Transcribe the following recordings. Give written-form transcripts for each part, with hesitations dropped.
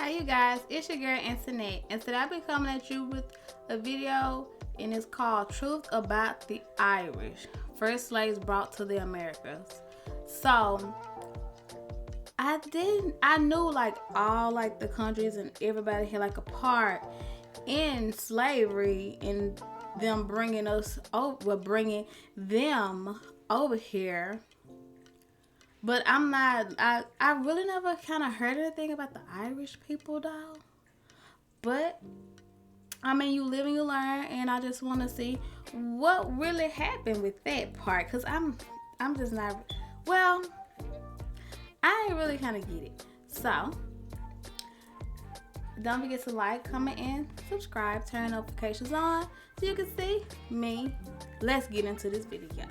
Hey you guys, it's your girl Antoinette, and today I'll be coming at you with a video, and it's called Truth About the Irish, First Slaves Brought to the Americas. So I knew like all like the countries and everybody had like a part in slavery and them bringing them over here. But I really never kind of heard anything about the Irish people though. But I mean, you live and you learn, and I just want to see what really happened with that part, cause I'm just not, well, I ain't really kind of get it. So don't forget to like, comment, and subscribe. Turn notifications on so you can see me. Let's get into this video.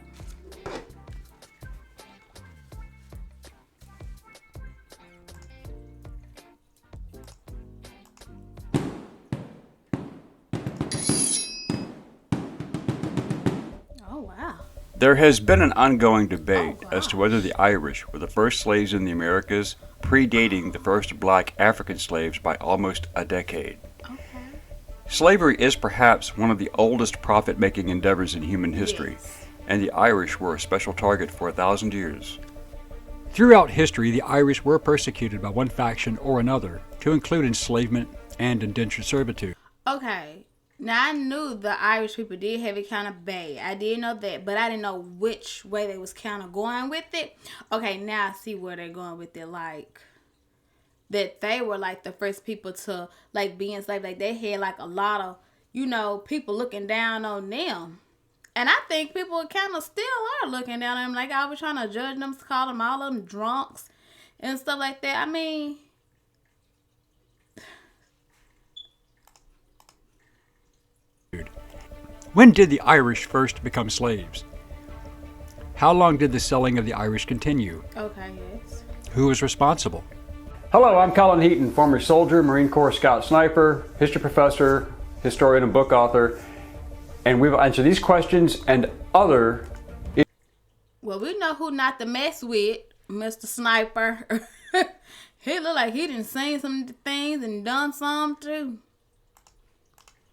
There has been an ongoing debate as to whether the Irish were the first slaves in the Americas, predating the first black African slaves by almost a decade. Slavery is perhaps one of the oldest profit-making endeavors in human history, and the Irish were a special target for 1,000 years. Throughout history, the Irish were persecuted by one faction or another, to include enslavement and indentured servitude. Okay. Now, I knew the Irish people did have it kind of bad. I did know that, but I didn't know which way they was kind of going with it. Okay, now I see where they're going with it. Like, that they were, like, the first people to, like, be enslaved. Like, they had, like, a lot of, you know, people looking down on them. And I think people kind of still are looking down on them. Like, I was trying to judge them, call them all of them drunks and stuff like that. I mean, When did the Irish first become slaves? How long did the selling of the Irish continue? okay, yes. Who was responsible? Hello, I'm Colin Heaton, former soldier, Marine Corps scout sniper, history professor, historian, and book author, and we will answer these questions and other. Well, we know who not to mess with, Mr. Sniper. He look like he done seen some things and done some too.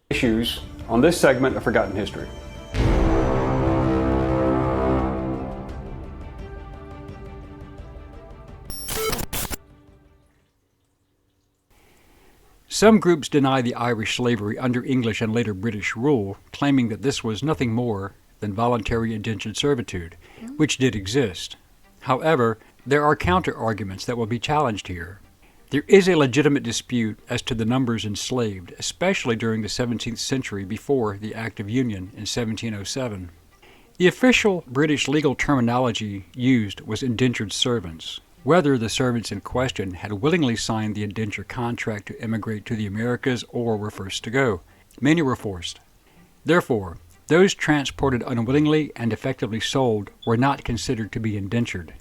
Issues on this segment of Forgotten History. Some groups deny the Irish slavery under English and later British rule, claiming that this was nothing more than voluntary indentured servitude, which did exist. However, there are counter-arguments that will be challenged here. There is a legitimate dispute as to the numbers enslaved, especially during the 17th century before the Act of Union in 1707. The official British legal terminology used was indentured servants, whether the servants in question had willingly signed the indenture contract to emigrate to the Americas or were first to go. Many were forced. Therefore, those transported unwillingly and effectively sold were not considered to be indentured.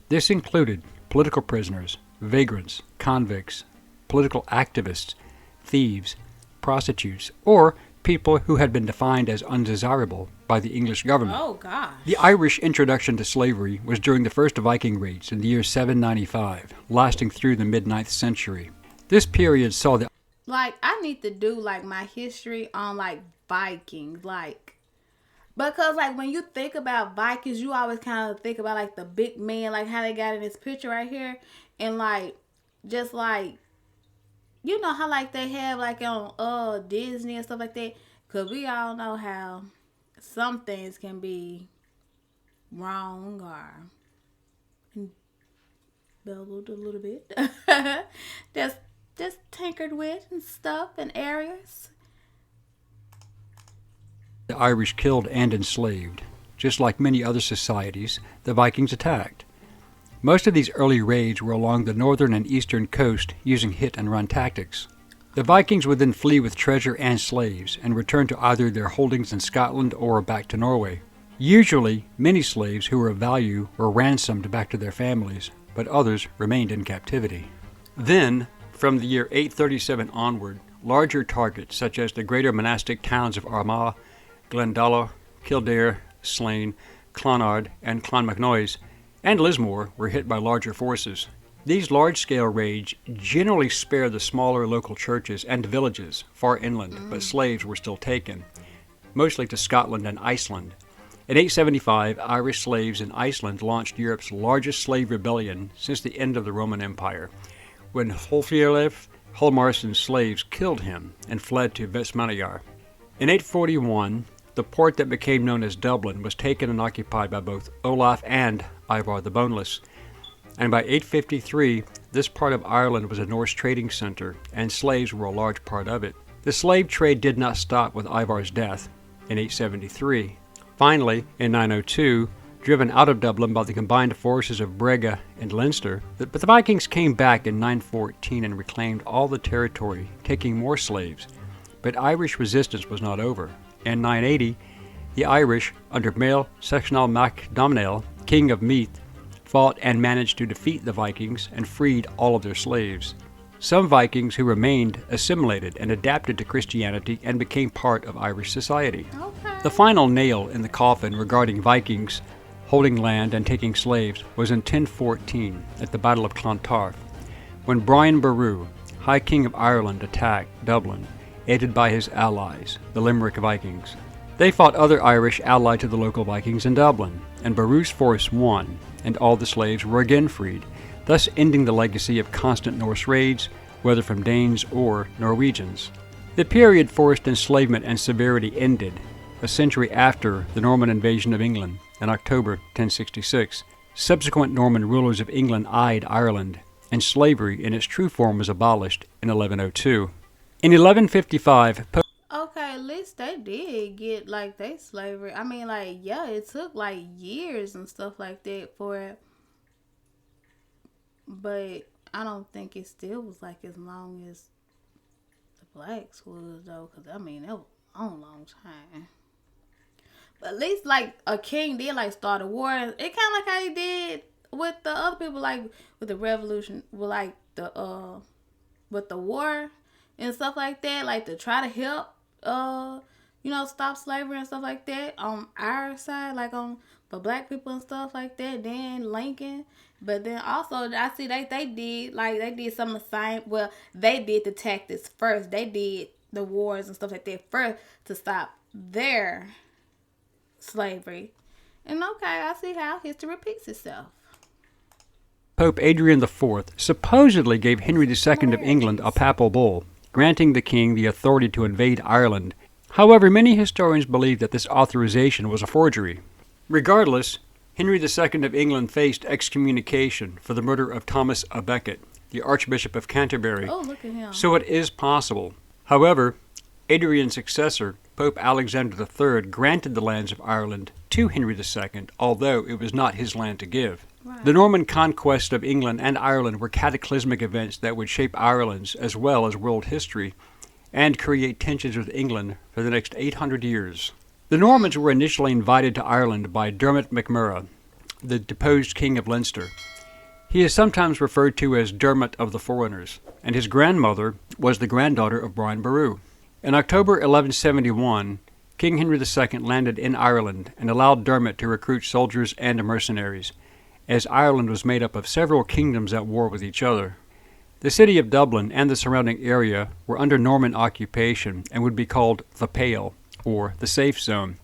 This included political prisoners, vagrants, convicts, political activists, thieves, prostitutes, or people who had been defined as undesirable by the English government. Oh, gosh. The Irish introduction to slavery was during the first Viking raids in the year 795, lasting through the mid-9th century. This period saw the... Like, I need to do, like, my history on, like, Vikings, like... Because, like, when you think about Vikings, you always kind of think about, like, the big man, like, how they got in this picture right here. And, like, just, like, you know how, like, they have, like, on Disney and stuff like that? Because we all know how some things can be wrong or bellowed a little bit. just tinkered with and stuff in areas. The Irish killed and enslaved. Just like many other societies, the Vikings attacked. Most of these early raids were along the northern and eastern coast using hit-and-run tactics. The Vikings would then flee with treasure and slaves and return to either their holdings in Scotland or back to Norway. Usually, many slaves who were of value were ransomed back to their families, but others remained in captivity. Then, from the year 837 onward, larger targets such as the greater monastic towns of Armagh, Glendalough, Kildare, Slane, Clonard, and Clonmacnoise, and Lismore were hit by larger forces. These large-scale raids generally spared the smaller local churches and villages far inland, but slaves were still taken, mostly to Scotland and Iceland. In 875, Irish slaves in Iceland launched Europe's largest slave rebellion since the end of the Roman Empire, when Hrólfr Hjalmarsson's slaves killed him and fled to Vestmannaeyjar. In 841, the port that became known as Dublin was taken and occupied by both Olaf and Ivar the Boneless, and by 853, this part of Ireland was a Norse trading center, and slaves were a large part of it. The slave trade did not stop with Ivar's death in 873. Finally, in 902, driven out of Dublin by the combined forces of Brege and Leinster, but the Vikings came back in 914 and reclaimed all the territory, taking more slaves. But Irish resistance was not over. In 980, the Irish, under Mael Sechnal Mac Domhnall, king of Meath, fought and managed to defeat the Vikings and freed all of their slaves. Some Vikings who remained assimilated and adapted to Christianity and became part of Irish society. Okay. The final nail in the coffin regarding Vikings holding land and taking slaves was in 1014 at the Battle of Clontarf, when Brian Boru, High King of Ireland, attacked Dublin, aided by his allies, the Limerick Vikings. They fought other Irish allied to the local Vikings in Dublin, and Boru's force won, and all the slaves were again freed, thus ending the legacy of constant Norse raids, whether from Danes or Norwegians. The period forced enslavement and severity ended a century after the Norman invasion of England in October 1066. Subsequent Norman rulers of England eyed Ireland, and slavery in its true form was abolished in 1102. In 1155, Okay, at least they did get like they slavery. I mean, like, yeah, it took like years and stuff like that for it, but I don't think it still was like as long as the blacks was though. Cause I mean, it was a long time. But at least like a king did like start a war. It kind of like how he did with the other people, like with the revolution, with like the with the war and stuff like that, like to try to help stop slavery and stuff like that on our side, like on for black people and stuff like that. Then Lincoln, but then also I see they did some of the same. Well, they did the tactics first. They did the wars and stuff like that first to stop their slavery. And okay, I see how history repeats itself. Pope Adrian IV supposedly gave Henry II of England a papal bull, granting the king the authority to invade Ireland. However, many historians believe that this authorization was a forgery. Regardless, Henry II of England faced excommunication for the murder of Thomas à Becket, the Archbishop of Canterbury. Oh, look at him. So it is possible. However, Adrian's successor, Pope Alexander III, granted the lands of Ireland to Henry II, although it was not his land to give. Right. The Norman conquest of England and Ireland were cataclysmic events that would shape Ireland's as well as world history and create tensions with England for the next 800 years. The Normans were initially invited to Ireland by Dermot MacMurrough, the deposed king of Leinster. He is sometimes referred to as Dermot of the Foreigners, and his grandmother was the granddaughter of Brian Boru. In October 1171, King Henry II landed in Ireland and allowed Dermot to recruit soldiers and mercenaries, as Ireland was made up of several kingdoms at war with each other. The city of Dublin and the surrounding area were under Norman occupation and would be called the Pale, or the safe zone.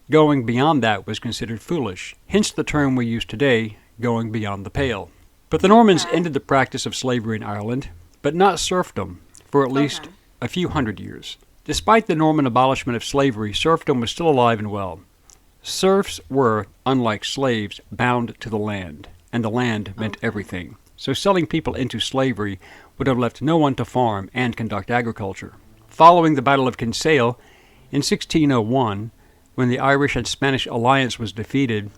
Going beyond that was considered foolish, hence the term we use today, going beyond the pale. But the Normans ended the practice of slavery in Ireland, but not serfdom, for at least a few hundred years. Despite the Norman abolishment of slavery, serfdom was still alive and well. Serfs were, unlike slaves, bound to the land, and the land meant everything. So selling people into slavery would have left no one to farm and conduct agriculture. Following the Battle of Kinsale, in 1601, when the Irish and Spanish alliance was defeated,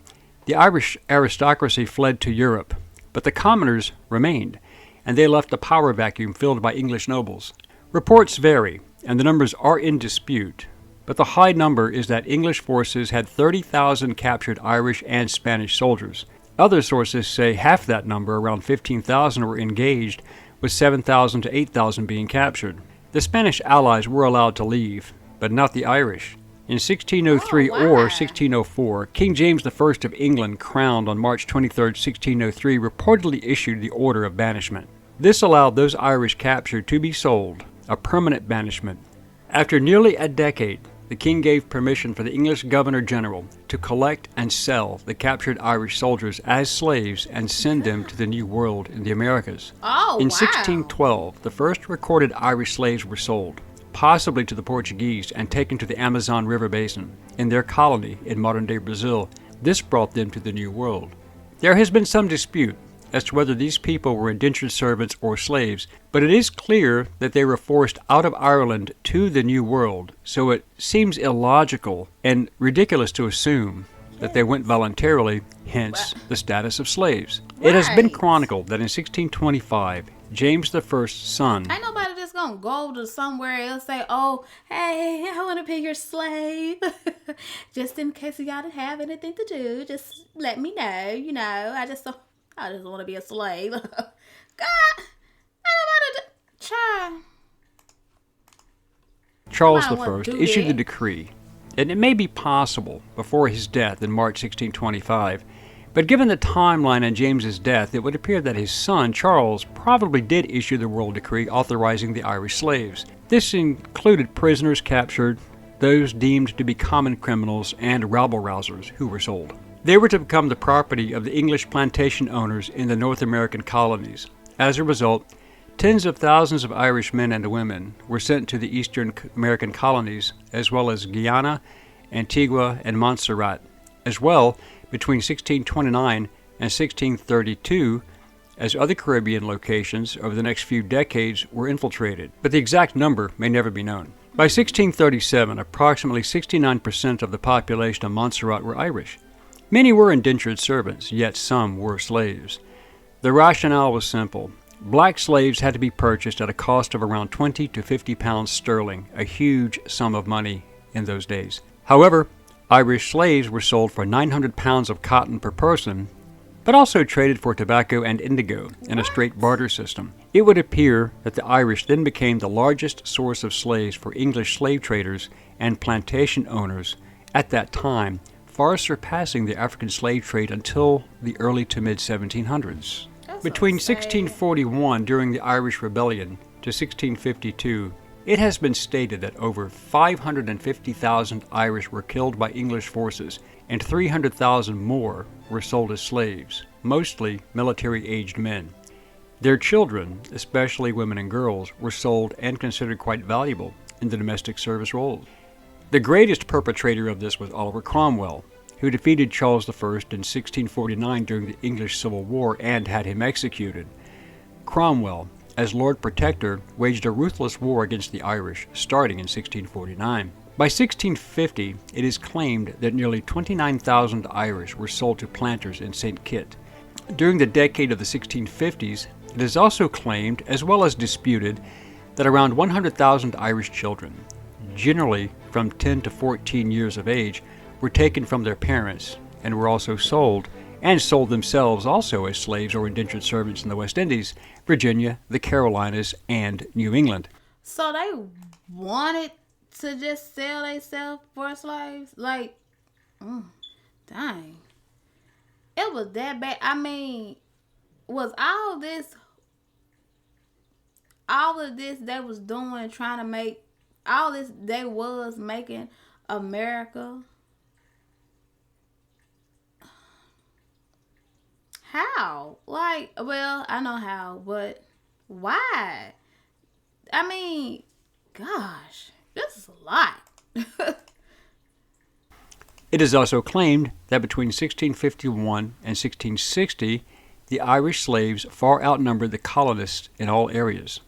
the Irish aristocracy fled to Europe, but the commoners remained, and they left a power vacuum filled by English nobles. Reports vary, and the numbers are in dispute, but the high number is that English forces had 30,000 captured Irish and Spanish soldiers. Other sources say half that number, around 15,000, were engaged, with 7,000 to 8,000 being captured. The Spanish allies were allowed to leave, but not the Irish. In 1603 Oh, or wow. 1604, King James I of England, crowned on March 23, 1603, reportedly issued the order of banishment. This allowed those Irish captured to be sold, a permanent banishment. After nearly a decade, the king gave permission for the English Governor-General to collect and sell the captured Irish soldiers as slaves and send them to the New World in the Americas. Oh, In wow. 1612, the first recorded Irish slaves were sold, possibly to the Portuguese, and taken to the Amazon River Basin, in their colony in modern-day Brazil. This brought them to the New World. There has been some dispute as to whether these people were indentured servants or slaves, but it is clear that they were forced out of Ireland to the New World, so it seems illogical and ridiculous to assume that they went voluntarily, hence the status of slaves. It has been Right. chronicled that in 1625, James I's son, Ain't nobody just gonna go to somewhere else say, oh, hey, I want to be your slave. Just in case y'all didn't have anything to do, just let me know. I just want to be a slave. God, ain't nobody try. Charles Somebody wanna I do issued the that. decree, and it may be possible before his death in March 1625, but given the timeline on James's death, it would appear that his son, Charles, probably did issue the royal decree authorizing the Irish slaves. This included prisoners captured, those deemed to be common criminals, and rabble-rousers who were sold. They were to become the property of the English plantation owners in the North American colonies. As a result, tens of thousands of Irish men and women were sent to the Eastern American colonies, as well as Guyana, Antigua, and Montserrat. As well, between 1629 and 1632, as other Caribbean locations over the next few decades were infiltrated, but the exact number may never be known. By 1637, approximately 69% of the population of Montserrat were Irish. Many were indentured servants, yet some were slaves. The rationale was simple. Black slaves had to be purchased at a cost of around 20 to 50 pounds sterling, a huge sum of money in those days. However, Irish slaves were sold for 900 pounds of cotton per person, but also traded for tobacco and indigo in a straight barter system. It would appear that the Irish then became the largest source of slaves for English slave traders and plantation owners at that time, far surpassing the African slave trade until the early to mid-1700s. Between 1641, during the Irish Rebellion, to 1652, it has been stated that over 550,000 Irish were killed by English forces, and 300,000 more were sold as slaves, mostly military-aged men. Their children, especially women and girls, were sold and considered quite valuable in the domestic service roles. The greatest perpetrator of this was Oliver Cromwell, who defeated Charles I in 1649 during the English Civil War and had him executed. Cromwell, as Lord Protector, waged a ruthless war against the Irish, starting in 1649. By 1650, it is claimed that nearly 29,000 Irish were sold to planters in St. Kitts. During the decade of the 1650s, it is also claimed, as well as disputed, that around 100,000 Irish children, generally from 10 to 14 years of age, were taken from their parents and were also sold, and sold themselves also as slaves or indentured servants in the West Indies, Virginia, the Carolinas, and New England. So they wanted to just sell themselves for slaves? Like, dang. It was that bad. I mean, was all of this they was doing, trying to make, all this they was making America? How? Like, well, I know how, but why? I mean, gosh, this is a lot. It is also claimed that between 1651 and 1660, the Irish slaves far outnumbered the colonists in all areas.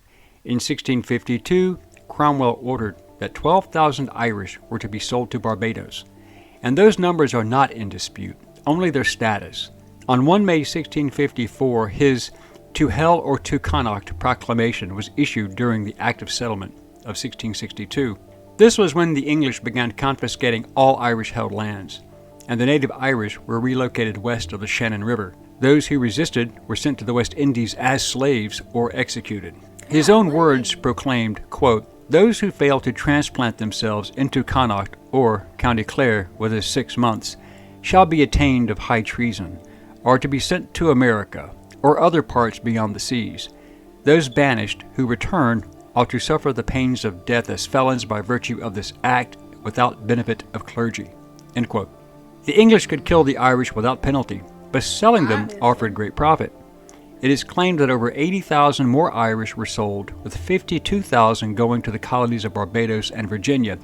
In 1652, Cromwell ordered that 12,000 Irish were to be sold to Barbados, and those numbers are not in dispute, only their status. On 1 May 1654, his "To Hell or to Connaught" proclamation was issued during the Act of Settlement of 1662. This was when the English began confiscating all Irish-held lands, and the native Irish were relocated west of the Shannon River. Those who resisted were sent to the West Indies as slaves or executed. His own words proclaimed, quote, "Those who fail to transplant themselves into Connaught or County Clare within 6 months, shall be attainted of high treason, or to be sent to America, or other parts beyond the seas. Those banished who return ought to suffer the pains of death as felons by virtue of this act without benefit of clergy." End quote. The English could kill the Irish without penalty, but selling them offered great profit. It is claimed that over 80,000 more Irish were sold, with 52,000 going to the colonies of Barbados and Virginia,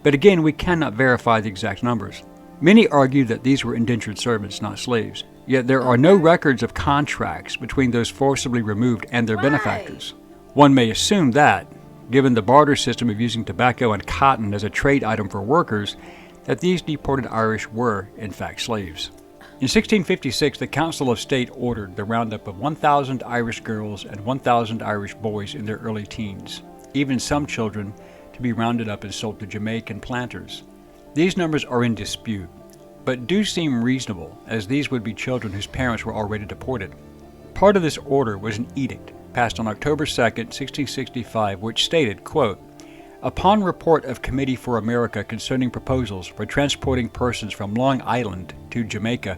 but again we cannot verify the exact numbers. Many argue that these were indentured servants, not slaves, yet there are no records of contracts between those forcibly removed and their benefactors. One may assume that, given the barter system of using tobacco and cotton as a trade item for workers, that these deported Irish were, in fact, slaves. In 1656, the Council of State ordered the roundup of 1,000 Irish girls and 1,000 Irish boys in their early teens, even some children, to be rounded up and sold to Jamaican planters. These numbers are in dispute, but do seem reasonable, as these would be children whose parents were already deported. Part of this order was an edict passed on October 2nd, 1665, which stated, quote, "Upon report of Committee for America concerning proposals for transporting persons from Long Island to Jamaica,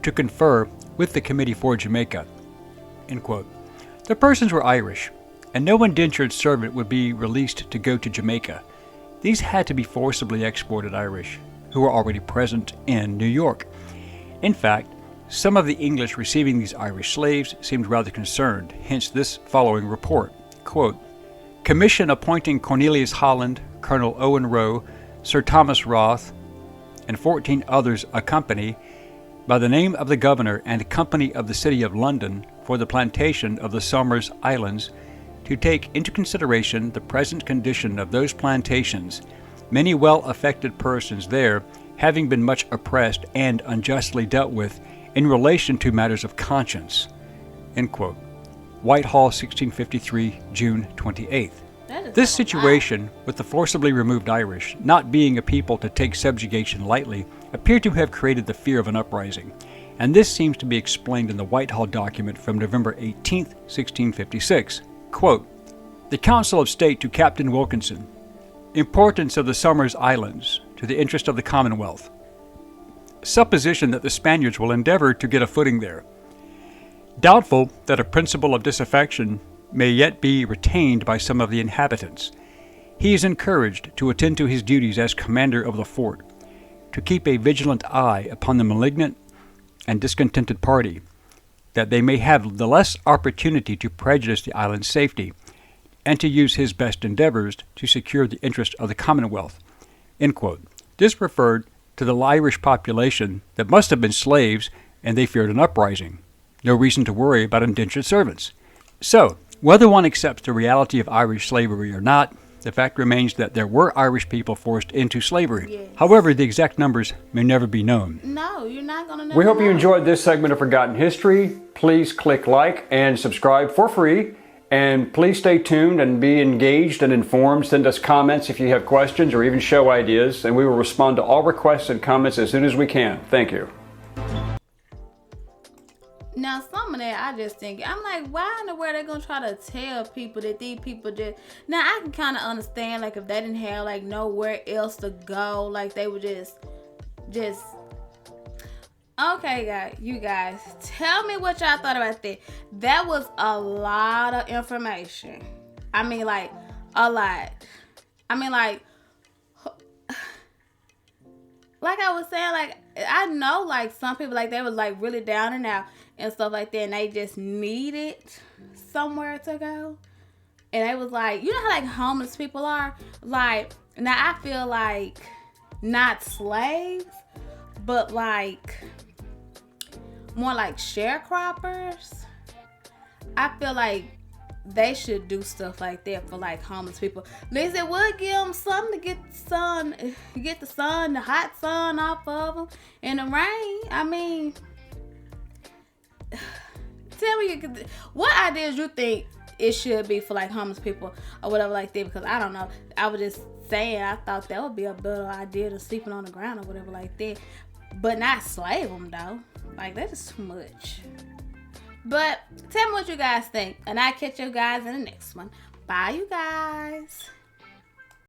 to confer with the Committee for Jamaica." End quote. The persons were Irish, and no indentured servant would be released to go to Jamaica. These had to be forcibly exported Irish, who were already present in New York. In fact, some of the English receiving these Irish slaves seemed rather concerned, hence this following report, quote, "Commission appointing Cornelius Holland, Colonel Owen Rowe, Sir Thomas Roth, and 14 others accompany, by the name of the Governor and Company of the City of London, for the plantation of the Somers Islands, to take into consideration the present condition of those plantations, many well-affected persons there having been much oppressed and unjustly dealt with in relation to matters of conscience." End quote. Whitehall, 1653, June 28th. This situation, with the forcibly removed Irish not being a people to take subjugation lightly, appeared to have created the fear of an uprising, and this seems to be explained in the Whitehall document from November 18th, 1656. Quote, "The Council of State to Captain Wilkinson. Importance of the Somers Islands to the interest of the Commonwealth. Supposition that the Spaniards will endeavor to get a footing there. Doubtful that a principle of disaffection may yet be retained by some of the inhabitants. He is encouraged to attend to his duties as commander of the fort, to keep a vigilant eye upon the malignant and discontented party, that they may have the less opportunity to prejudice the island's safety, and to use his best endeavors to secure the interest of the Commonwealth." End quote. This referred to the Irish population that must have been slaves, and they feared an uprising. No reason to worry about indentured servants. So, whether one accepts the reality of Irish slavery or not, the fact remains that there were Irish people forced into slavery. Yes. However, the exact numbers may never be known. No, you're not going to know. We hope you enjoyed this segment of Forgotten History. Please click like and subscribe for free. And please stay tuned and be engaged and informed. Send us comments if you have questions or even show ideas, and we will respond to all requests and comments as soon as we can. Thank you. Now, some of that, I just think, I'm like, why in the world are they going to try to tell people that these people just... Now, I can kind of understand, like, if they didn't have, like, nowhere else to go, like, they would just... Okay, you guys, tell me what y'all thought about that. That was a lot of information. I mean, like, a lot. I mean, like I was saying, like, I know, like, some people, like, they was, like, really down and out and stuff like that, and they just needed somewhere to go. And they was, like, you know how, like, homeless people are? Like, now I feel like not slaves, but, like, more like sharecroppers. I feel like they should do stuff like that for, like, homeless people. At least it would give them something to get the hot sun off of them in the rain. I mean, tell me what ideas you think it should be for, like, homeless people or whatever like that, because I don't know. I was just saying I thought that would be a better idea than sleeping on the ground or whatever like that. But not slave them, though. Like, that is too much. But tell me what you guys think, and I'll catch you guys in the next one. Bye, you guys.